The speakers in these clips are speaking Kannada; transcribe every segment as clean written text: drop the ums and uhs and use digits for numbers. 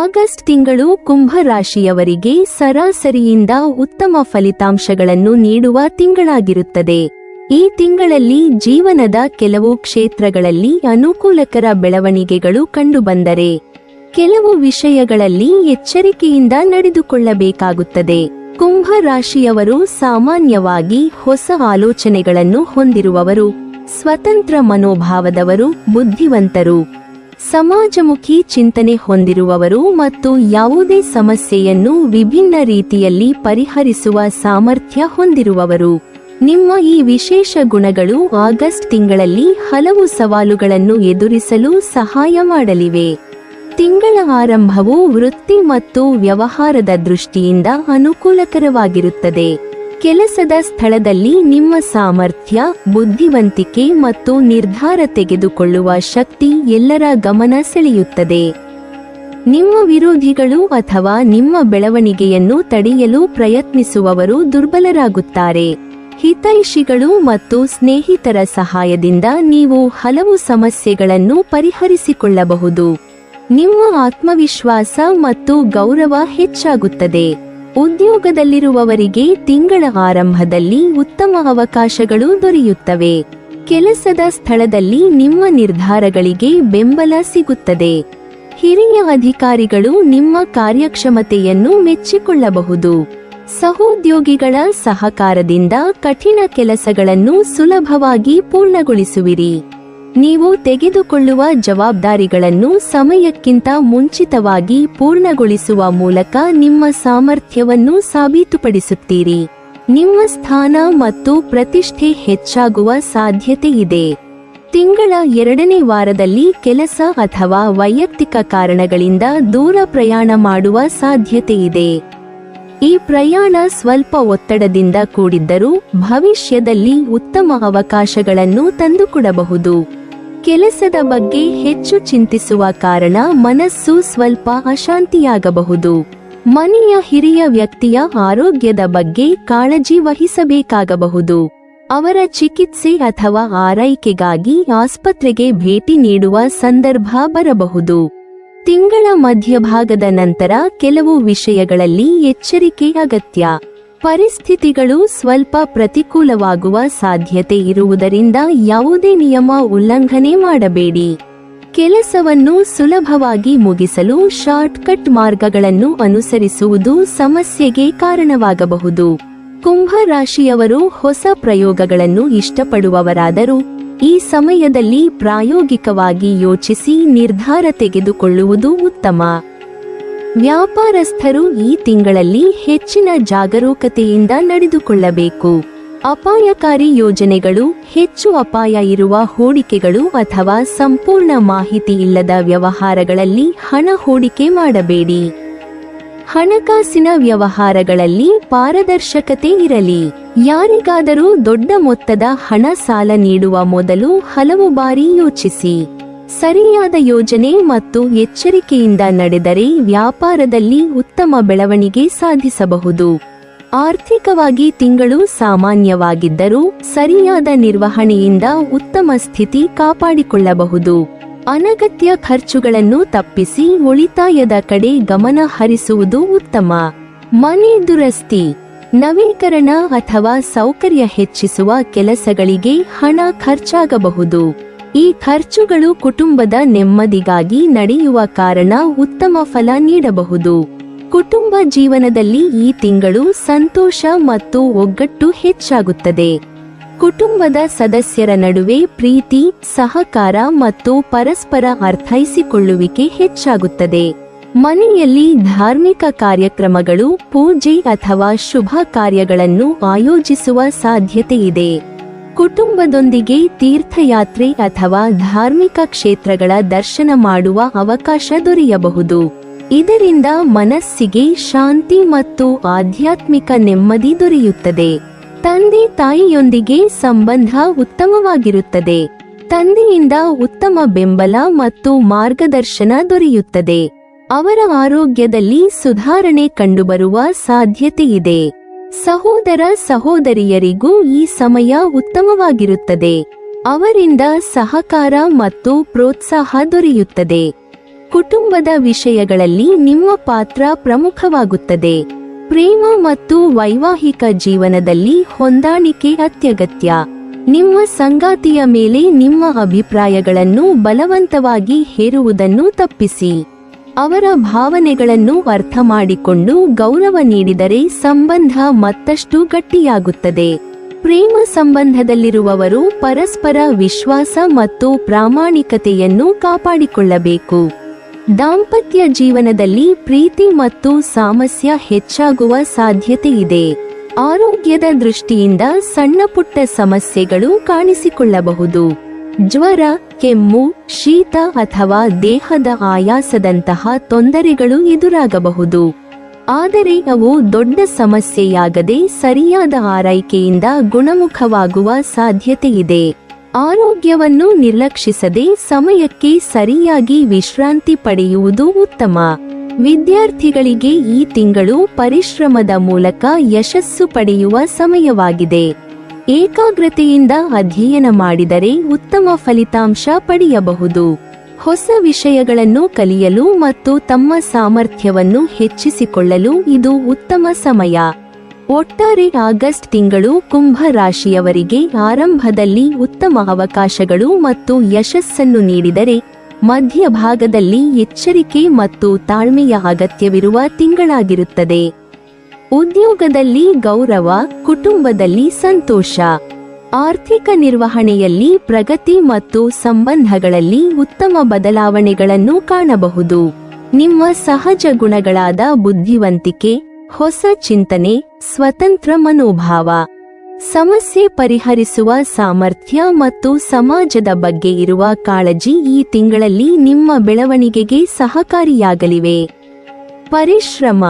ಆಗಸ್ಟ್ ತಿಂಗಳು ಕುಂಭ ರಾಶಿಯವರಿಗೆ ಸರಾಸರಿಯಿಂದ ಉತ್ತಮ ಫಲಿತಾಂಶಗಳನ್ನು ನೀಡುವ ತಿಂಗಳಾಗಿರುತ್ತದೆ. ಈ ತಿಂಗಳಲ್ಲಿ ಜೀವನದ ಕೆಲವು ಕ್ಷೇತ್ರಗಳಲ್ಲಿ ಅನುಕೂಲಕರ ಬೆಳವಣಿಗೆಗಳು ಕಂಡುಬಂದರೆ ಕೆಲವು ವಿಷಯಗಳಲ್ಲಿ ಎಚ್ಚರಿಕೆಯಿಂದ ನಡೆದುಕೊಳ್ಳಬೇಕಾಗುತ್ತದೆ. ಕುಂಭ ರಾಶಿಯವರು ಸಾಮಾನ್ಯವಾಗಿ ಹೊಸ ಆಲೋಚನೆಗಳನ್ನು ಹೊಂದಿರುವವರು, ಸ್ವತಂತ್ರ ಮನೋಭಾವದವರು, ಬುದ್ಧಿವಂತರು, ಸಮಾಜಮುಖಿ ಚಿಂತನೆ ಹೊಂದಿರುವವರು ಮತ್ತು ಯಾವುದೇ ಸಮಸ್ಯೆಯನ್ನು ವಿಭಿನ್ನ ರೀತಿಯಲ್ಲಿ ಪರಿಹರಿಸುವ ಸಾಮರ್ಥ್ಯ ಹೊಂದಿರುವವರು. ನಿಮ್ಮ ಈ ವಿಶೇಷ ಗುಣಗಳು ಆಗಸ್ಟ್ ತಿಂಗಳಲ್ಲಿ ಹಲವು ಸವಾಲುಗಳನ್ನು ಎದುರಿಸಲು ಸಹಾಯ ಮಾಡಲಿವೆ. ತಿಂಗಳ ಆರಂಭವು ವೃತ್ತಿ ಮತ್ತು ವ್ಯವಹಾರದ ದೃಷ್ಟಿಯಿಂದ ಅನುಕೂಲಕರವಾಗಿರುತ್ತದೆ. ಕೆಲಸದ ಸ್ಥಳದಲ್ಲಿ ನಿಮ್ಮ ಸಾಮರ್ಥ್ಯ, ಬುದ್ಧಿವಂತಿಕೆ ಮತ್ತು ನಿರ್ಧಾರ ತೆಗೆದುಕೊಳ್ಳುವ ಶಕ್ತಿ ಎಲ್ಲರ ಗಮನ ಸೆಳೆಯುತ್ತದೆ. ನಿಮ್ಮ ವಿರೋಧಿಗಳು ಅಥವಾ ನಿಮ್ಮ ಬೆಳವಣಿಗೆಯನ್ನು ತಡೆಯಲು ಪ್ರಯತ್ನಿಸುವವರು ದುರ್ಬಲರಾಗುತ್ತಾರೆ. ಹಿತೈಷಿಗಳು ಮತ್ತು ಸ್ನೇಹಿತರ ಸಹಾಯದಿಂದ ನೀವು ಹಲವು ಸಮಸ್ಯೆಗಳನ್ನು ಪರಿಹರಿಸಿಕೊಳ್ಳಬಹುದು. ನಿಮ್ಮ ಆತ್ಮವಿಶ್ವಾಸ ಮತ್ತು ಗೌರವ ಹೆಚ್ಚಾಗುತ್ತದೆ. ಉದ್ಯೋಗದಲ್ಲಿರುವವರಿಗೆ ತಿಂಗಳ ಆರಂಭದಲ್ಲಿ ಉತ್ತಮ ಅವಕಾಶಗಳು ದೊರೆಯುತ್ತವೆ. ಕೆಲಸದ ಸ್ಥಳದಲ್ಲಿ ನಿಮ್ಮ ನಿರ್ಧಾರಗಳಿಗೆ ಬೆಂಬಲ ಸಿಗುತ್ತದೆ. ಹಿರಿಯ ಅಧಿಕಾರಿಗಳು ನಿಮ್ಮ ಕಾರ್ಯಕ್ಷಮತೆಯನ್ನು ಮೆಚ್ಚಿಕೊಳ್ಳಬಹುದು. ಸಹೋದ್ಯೋಗಿಗಳ ಸಹಕಾರದಿಂದ ಕಠಿಣ ಕೆಲಸಗಳನ್ನು ಸುಲಭವಾಗಿ ಪೂರ್ಣಗೊಳಿಸುವಿರಿ. ನೀವು ತೆಗೆದುಕೊಳ್ಳುವ ಜವಾಬ್ದಾರಿಗಳನ್ನು ಸಮಯಕ್ಕಿಂತ ಮುಂಚಿತವಾಗಿ ಪೂರ್ಣಗೊಳಿಸುವ ಮೂಲಕ ನಿಮ್ಮ ಸಾಮರ್ಥ್ಯವನ್ನು ಸಾಬೀತುಪಡಿಸುತ್ತೀರಿ. ನಿಮ್ಮ ಸ್ಥಾನ ಮತ್ತು ಪ್ರತಿಷ್ಠೆ ಹೆಚ್ಚಾಗುವ ಸಾಧ್ಯತೆ ಇದೆ. ತಿಂಗಳ 2ನೇ ವಾರದಲ್ಲಿ ಕೆಲಸ ಅಥವಾ ವೈಯಕ್ತಿಕ ಕಾರಣಗಳಿಂದ ದೂರ ಪ್ರಯಾಣ ಮಾಡುವ ಸಾಧ್ಯತೆ ಇದೆ. ಈ ಪ್ರಯಾಣ ಸ್ವಲ್ಪ ಒತ್ತಡದಿಂದ ಕೂಡಿದ್ದರೂ ಭವಿಷ್ಯದಲ್ಲಿ ಉತ್ತಮ ಅವಕಾಶಗಳನ್ನು ತಂದುಕೊಡಬಹುದು. ಕೆಲಸದ ಬಗ್ಗೆ ಹೆಚ್ಚು ಚಿಂತಿಸುವ ಕಾರಣ ಮನಸ್ಸು ಸ್ವಲ್ಪ ಅಶಾಂತಿಯಾಗಬಹುದು. ಮನೆಯ ಹಿರಿಯ ವ್ಯಕ್ತಿಯ ಆರೋಗ್ಯದ ಬಗ್ಗೆ ಕಾಳಜಿ ವಹಿಸಬೇಕಾಗಬಹುದು. ಅವರ ಚಿಕಿತ್ಸೆ ಅಥವಾ ಆರೈಕೆಗಾಗಿ ಆಸ್ಪತ್ರೆಗೆ ಭೇಟಿ ನೀಡುವ ಸಂದರ್ಭ ಬರಬಹುದು. ತಿಂಗಳ ಮಧ್ಯಭಾಗದ ನಂತರ ಕೆಲವು ವಿಷಯಗಳಲ್ಲಿ ಎಚ್ಚರಿಕೆ ಅಗತ್ಯ. ಪರಿಸ್ಥಿತಿಗಳು ಸ್ವಲ್ಪ ಪ್ರತಿಕೂಲವಾಗುವ ಸಾಧ್ಯತೆ ಇರುವುದರಿಂದ ಯಾವುದೇ ನಿಯಮ ಉಲ್ಲಂಘನೆ ಮಾಡಬೇಡಿ. ಕೆಲಸವನ್ನು ಸುಲಭವಾಗಿ ಮುಗಿಸಲು ಶಾರ್ಟ್ಕಟ್ ಮಾರ್ಗಗಳನ್ನು ಅನುಸರಿಸುವುದು ಸಮಸ್ಯೆಗೆ ಕಾರಣವಾಗಬಹುದು. ಕುಂಭ ರಾಶಿಯವರು ಹೊಸ ಪ್ರಯೋಗಗಳನ್ನು ಇಷ್ಟಪಡುವವರಾದರೂ ಈ ಸಮಯದಲ್ಲಿ ಪ್ರಾಯೋಗಿಕವಾಗಿ ಯೋಚಿಸಿ ನಿರ್ಧಾರ ತೆಗೆದುಕೊಳ್ಳುವುದು ಉತ್ತಮ. ವ್ಯಾಪಾರಸ್ಥರು ಈ ತಿಂಗಳಲ್ಲಿ ಹೆಚ್ಚಿನ ಜಾಗರೂಕತೆಯಿಂದ ನಡೆದುಕೊಳ್ಳಬೇಕು. ಅಪಾಯಕಾರಿ ಯೋಜನೆಗಳು, ಹೆಚ್ಚು ಅಪಾಯ ಇರುವ ಹೂಡಿಕೆಗಳು ಅಥವಾ ಸಂಪೂರ್ಣ ಮಾಹಿತಿ ಇಲ್ಲದ ವ್ಯವಹಾರಗಳಲ್ಲಿ ಹಣ ಹೂಡಿಕೆ ಮಾಡಬೇಡಿ. ಹಣಕಾಸಿನ ವ್ಯವಹಾರಗಳಲ್ಲಿ ಪಾರದರ್ಶಕತೆ ಇರಲಿ. ಯಾರಿಗಾದರೂ ದೊಡ್ಡ ಮೊತ್ತದ ಹಣ ಸಾಲ ನೀಡುವ ಮೊದಲು ಹಲವು ಬಾರಿ ಯೋಚಿಸಿ. ಸರಿಯಾದ ಯೋಜನೆ ಮತ್ತು ಎಚ್ಚರಿಕೆಯಿಂದ ನಡೆದರೆ ವ್ಯಾಪಾರದಲ್ಲಿ ಉತ್ತಮ ಬೆಳವಣಿಗೆ ಸಾಧಿಸಬಹುದು. ಆರ್ಥಿಕವಾಗಿ ತಿಂಗಳು ಸಾಮಾನ್ಯವಾಗಿದ್ದರೂ ಸರಿಯಾದ ನಿರ್ವಹಣೆಯಿಂದ ಉತ್ತಮ ಸ್ಥಿತಿ ಕಾಪಾಡಿಕೊಳ್ಳಬಹುದು. ಅನಗತ್ಯ ಖರ್ಚುಗಳನ್ನು ತಪ್ಪಿಸಿ ಉಳಿತಾಯದ ಕಡೆ ಗಮನ ಹರಿಸುವುದು ಉತ್ತಮ. ಮನೆ ದುರಸ್ತಿ, ನವೀಕರಣ ಅಥವಾ ಸೌಕರ್ಯ ಹೆಚ್ಚಿಸುವ ಕೆಲಸಗಳಿಗೆ ಹಣ ಖರ್ಚಾಗಬಹುದು. ಈ ಖರ್ಚುಗಳು ಕುಟುಂಬದ ನೆಮ್ಮದಿಗಾಗಿ ನಡೆಯುವ ಕಾರಣ ಉತ್ತಮ ಫಲ ನೀಡಬಹುದು. ಕುಟುಂಬ ಜೀವನದಲ್ಲಿ ಈ ತಿಂಗಳು ಸಂತೋಷ ಮತ್ತು ಒಗ್ಗಟ್ಟು ಹೆಚ್ಚಾಗುತ್ತದೆ. ಕುಟುಂಬದ ಸದಸ್ಯರ ನಡುವೆ ಪ್ರೀತಿ, ಸಹಕಾರ ಮತ್ತು ಪರಸ್ಪರ ಅರ್ಥೈಸಿಕೊಳ್ಳುವಿಕೆ ಹೆಚ್ಚಾಗುತ್ತದೆ. ಮನೆಯಲ್ಲಿ ಧಾರ್ಮಿಕ ಕಾರ್ಯಕ್ರಮಗಳು, ಪೂಜೆ ಅಥವಾ ಶುಭ ಕಾರ್ಯಗಳನ್ನು ಆಯೋಜಿಸುವ ಸಾಧ್ಯತೆ ಇದೆ. ಕುಟುಂಬದೊಂದಿಗೆ ತೀರ್ಥಯಾತ್ರೆ ಅಥವಾ ಧಾರ್ಮಿಕ ಕ್ಷೇತ್ರಗಳ ದರ್ಶನ ಮಾಡುವ ಅವಕಾಶ ದೊರೆಯಬಹುದು. ಇದರಿಂದ ಮನಸ್ಸಿಗೆ ಶಾಂತಿ ಮತ್ತು ಆಧ್ಯಾತ್ಮಿಕ ನೆಮ್ಮದಿ ದೊರೆಯುತ್ತದೆ. ತಂದೆ ತಾಯಿಯೊಂದಿಗೆ ಸಂಬಂಧ ಉತ್ತಮವಾಗಿರುತ್ತದೆ. ತಂದೆಯಿಂದ ಉತ್ತಮ ಬೆಂಬಲ ಮತ್ತು ಮಾರ್ಗದರ್ಶನ ದೊರೆಯುತ್ತದೆ. ಅವರ ಆರೋಗ್ಯದಲ್ಲಿ ಸುಧಾರಣೆ ಕಂಡುಬರುವ ಸಾಧ್ಯತೆಯಿದೆ. ಸಹೋದರ ಸಹೋದರಿಯರಿಗೂ ಈ ಸಮಯ ಉತ್ತಮವಾಗಿರುತ್ತದೆ. ಅವರಿಂದ ಸಹಕಾರ ಮತ್ತು ಪ್ರೋತ್ಸಾಹ ದೊರೆಯುತ್ತದೆ. ಕುಟುಂಬದ ವಿಷಯಗಳಲ್ಲಿ ನಿಮ್ಮ ಪಾತ್ರ ಪ್ರಮುಖವಾಗುತ್ತದೆ. ಪ್ರೇಮ ಮತ್ತು ವೈವಾಹಿಕ ಜೀವನದಲ್ಲಿ ಹೊಂದಾಣಿಕೆ ಅತ್ಯಗತ್ಯ. ನಿಮ್ಮ ಸಂಗಾತಿಯ ಮೇಲೆ ನಿಮ್ಮ ಅಭಿಪ್ರಾಯಗಳನ್ನು ಬಲವಂತವಾಗಿ ಹೇರುವುದನ್ನು ತಪ್ಪಿಸಿ. ಅವರ ಭಾವನೆಗಳನ್ನು ಅರ್ಥ ಮಾಡಿಕೊಂಡು ಗೌರವ ನೀಡಿದರೆ ಸಂಬಂಧ ಮತ್ತಷ್ಟು ಗಟ್ಟಿಯಾಗುತ್ತದೆ. ಪ್ರೇಮ ಸಂಬಂಧದಲ್ಲಿರುವವರು ಪರಸ್ಪರ ವಿಶ್ವಾಸ ಮತ್ತು ಪ್ರಾಮಾಣಿಕತೆಯನ್ನು ಕಾಪಾಡಿಕೊಳ್ಳಬೇಕು. ದಾಂಪತ್ಯ ಜೀವನದಲ್ಲಿ ಪ್ರೀತಿ ಮತ್ತು ಸಾಮರಸ್ಯ ಹೆಚ್ಚಾಗುವ ಸಾಧ್ಯತೆ ಇದೆ. ಆರೋಗ್ಯದ ದೃಷ್ಟಿಯಿಂದ ಸಣ್ಣಪುಟ್ಟ ಸಮಸ್ಯೆಗಳು ಕಾಣಿಸಿಕೊಳ್ಳಬಹುದು. ಜ್ವರ, ಕೆಮ್ಮು, ಶೀತ ಅಥವಾ ದೇಹದ ಆಯಾಸದಂತಹ ತೊಂದರೆಗಳು ಎದುರಾಗಬಹುದು. ಆದರೆ ಅವು ದೊಡ್ಡ ಸಮಸ್ಯೆಯಾಗದೆ ಸರಿಯಾದ ಆರೈಕೆಯಿಂದ ಗುಣಮುಖವಾಗುವ ಸಾಧ್ಯತೆಯಿದೆ. ಆರೋಗ್ಯವನ್ನು ನಿರ್ಲಕ್ಷಿಸದೆ ಸಮಯಕ್ಕೆ ಸರಿಯಾಗಿ ವಿಶ್ರಾಂತಿ ಪಡೆಯುವುದು ಉತ್ತಮ. ವಿದ್ಯಾರ್ಥಿಗಳಿಗೆ ಈ ತಿಂಗಳು ಪರಿಶ್ರಮದ ಮೂಲಕ ಯಶಸ್ಸು ಪಡೆಯುವ ಸಮಯವಾಗಿದೆ. ಏಕಾಗ್ರತೆಯಿಂದ ಅಧ್ಯಯನ ಮಾಡಿದರೆ ಉತ್ತಮ ಫಲಿತಾಂಶ ಪಡೆಯಬಹುದು. ಹೊಸ ವಿಷಯಗಳನ್ನು ಕಲಿಯಲು ಮತ್ತು ತಮ್ಮ ಸಾಮರ್ಥ್ಯವನ್ನು ಹೆಚ್ಚಿಸಿಕೊಳ್ಳಲು ಇದು ಉತ್ತಮ ಸಮಯ. ಒಟ್ಟಾರೆ ಆಗಸ್ಟ್ ತಿಂಗಳು ಕುಂಭ ರಾಶಿಯವರಿಗೆ ಆರಂಭದಲ್ಲಿ ಉತ್ತಮ ಅವಕಾಶಗಳು ಮತ್ತು ಯಶಸ್ಸನ್ನು ನೀಡಿದರೆ ಮಧ್ಯಭಾಗದಲ್ಲಿ ಎಚ್ಚರಿಕೆ ಮತ್ತು ತಾಳ್ಮೆಯ ಅಗತ್ಯವಿರುವ ತಿಂಗಳಾಗಿರುತ್ತದೆ. ಉದ್ಯೋಗದಲ್ಲಿ ಗೌರವ, ಕುಟುಂಬದಲ್ಲಿ ಸಂತೋಷ, ಆರ್ಥಿಕ ನಿರ್ವಹಣೆಯಲ್ಲಿ ಪ್ರಗತಿ ಮತ್ತು ಸಂಬಂಧಗಳಲ್ಲಿ ಉತ್ತಮ ಬದಲಾವಣೆಗಳನ್ನು ಕಾಣಬಹುದು. ನಿಮ್ಮ ಸಹಜ ಗುಣಗಳಾದ ಬುದ್ಧಿವಂತಿಕೆ, ಹೊಸ ಚಿಂತನೆ, ಸ್ವತಂತ್ರ ಮನೋಭಾವ, ಸಮಸ್ಯೆ ಪರಿಹರಿಸುವ ಸಾಮರ್ಥ್ಯ ಮತ್ತು ಸಮಾಜದ ಬಗ್ಗೆ ಇರುವ ಕಾಳಜಿ ಈ ತಿಂಗಳಲ್ಲಿ ನಿಮ್ಮ ಬೆಳವಣಿಗೆಗೆ ಸಹಕಾರಿಯಾಗಲಿವೆ. ಪರಿಶ್ರಮ,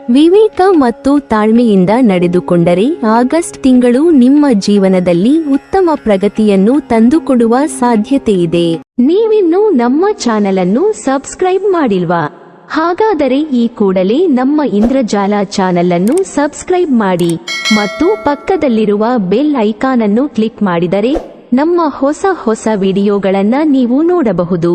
ವಿವೇಕ ಮತ್ತು ತಾಳ್ಮೆಯಿಂದ ನಡೆದುಕೊಂಡರೆ ಆಗಸ್ಟ್ ತಿಂಗಳು ನಿಮ್ಮ ಜೀವನದಲ್ಲಿ ಉತ್ತಮ ಪ್ರಗತಿಯನ್ನು ತಂದುಕೊಡುವ ಸಾಧ್ಯತೆಯಿದೆ. ನೀವಿನ್ನೂ ನಮ್ಮ ಚಾನೆಲ್ ಅನ್ನು ಸಬ್ಸ್ಕ್ರೈಬ್ ಮಾಡಿಲ್ವಾ? ಹಾಗಾದರೆ ಈ ಕೂಡಲೇ ನಮ್ಮ ಇಂದ್ರಜಾಲ ಚಾನೆಲ್ ಅನ್ನು ಸಬ್ಸ್ಕ್ರೈಬ್ ಮಾಡಿ ಮತ್ತು ಪಕ್ಕದಲ್ಲಿರುವ ಬೆಲ್ ಐಕಾನ್ ಅನ್ನು ಕ್ಲಿಕ್ ಮಾಡಿದರೆ ನಮ್ಮ ಹೊಸ ವಿಡಿಯೋಗಳನ್ನು ನೀವು ನೋಡಬಹುದು.